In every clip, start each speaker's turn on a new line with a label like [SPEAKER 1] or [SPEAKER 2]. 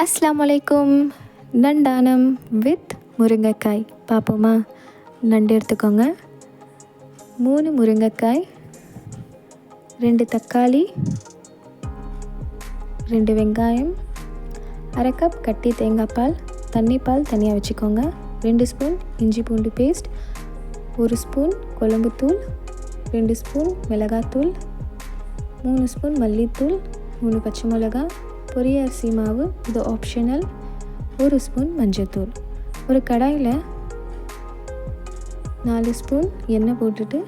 [SPEAKER 1] அஸ்ஸலாமு அலைக்கும். நண்டானம் வித் முருங்கைக்காய் பார்ப்போமா? நண்டு எடுத்துக்கோங்க, 3 முருங்கைக்காய், 2 தக்காளி, 2 வெங்காயம், 1/2 கப் கட்டி தேங்காய் பால், தண்ணி பால் தனியாக வச்சுக்கோங்க, 2 ஸ்பூன் இஞ்சி பூண்டு பேஸ்ட், 1 ஸ்பூன் குழம்புத்தூள், 2 ஸ்பூன் மிளகாத்தூள், 3 ஸ்பூன் மல்லித்தூள், 3 பச்சை மிளகா, பொரிய அரிசி மாவு, இது ஆப்ஷனல், 1 ஸ்பூன் மஞ்சள்தூள். ஒரு கடாயில் 4 ஸ்பூன் எண்ணெய் போட்டுட்டு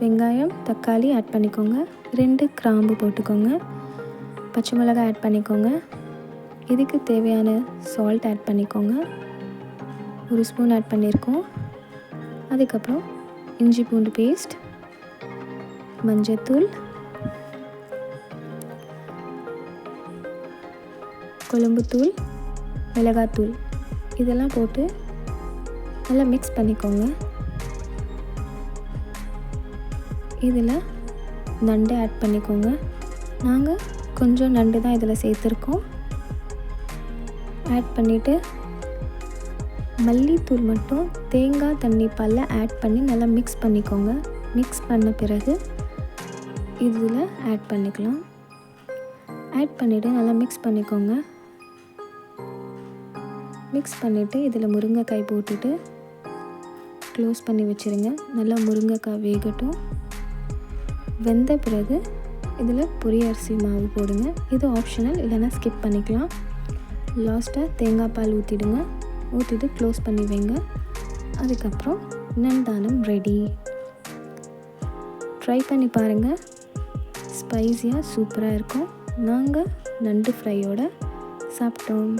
[SPEAKER 1] வெங்காயம் தக்காளி ஆட் பண்ணிக்கோங்க, 2 கிராம்பு போட்டுக்கோங்க, பச்சை மிளகாய் ஆட் பண்ணிக்கோங்க, இதுக்கு தேவையான சால்ட் ஆட் பண்ணிக்கோங்க, 1 ஸ்பூன் ஆட் பண்ணியிருக்கோம். அதுக்கப்புறம் இஞ்சி பூண்டு பேஸ்ட், மஞ்சள்தூள், குழம்புத்தூள், மிளகாத்தூள் இதெல்லாம் போட்டு நல்லா மிக்ஸ் பண்ணிக்கோங்க. இதில் நண்டு ஆட் பண்ணிக்கோங்க. நாங்கள் கொஞ்சம் நண்டு தான் இதில் சேர்த்துருக்கோம். ஆட் பண்ணிவிட்டு மல்லித்தூள் மட்டும் தேங்காய் தண்ணி பாலில் ஆட் பண்ணி நல்லா மிக்ஸ் பண்ணிக்கோங்க. மிக்ஸ் பண்ண பிறகு இதில் ஆட் பண்ணிக்கலாம். ஆட் பண்ணிவிட்டு நல்லா மிக்ஸ் பண்ணிக்கோங்க. மிக்ஸ் பண்ணிவிட்டு இதில் முருங்கைக்காய் போட்டுட்டு க்ளோஸ் பண்ணி வச்சுருங்க. நல்லா முருங்கைக்காய் வேகட்டும். வெந்த பிறகு இதில் பொரிய அரிசி மாவு போடுங்க. இது ஆப்ஷனல், இல்லைன்னா ஸ்கிப் பண்ணிக்கலாம். லாஸ்ட்டாக தேங்காய் பால் ஊற்றிடுங்க. ஊற்றிட்டு க்ளோஸ் பண்ணி வைங்க. அதுக்கப்புறம் நண்டானம் ரெடி. ட்ரை பண்ணி பாருங்கள், ஸ்பைஸியாக சூப்பராக இருக்கும். நாங்கள் நண்டு ஃப்ரையோடு சாப்பிட்டோம்.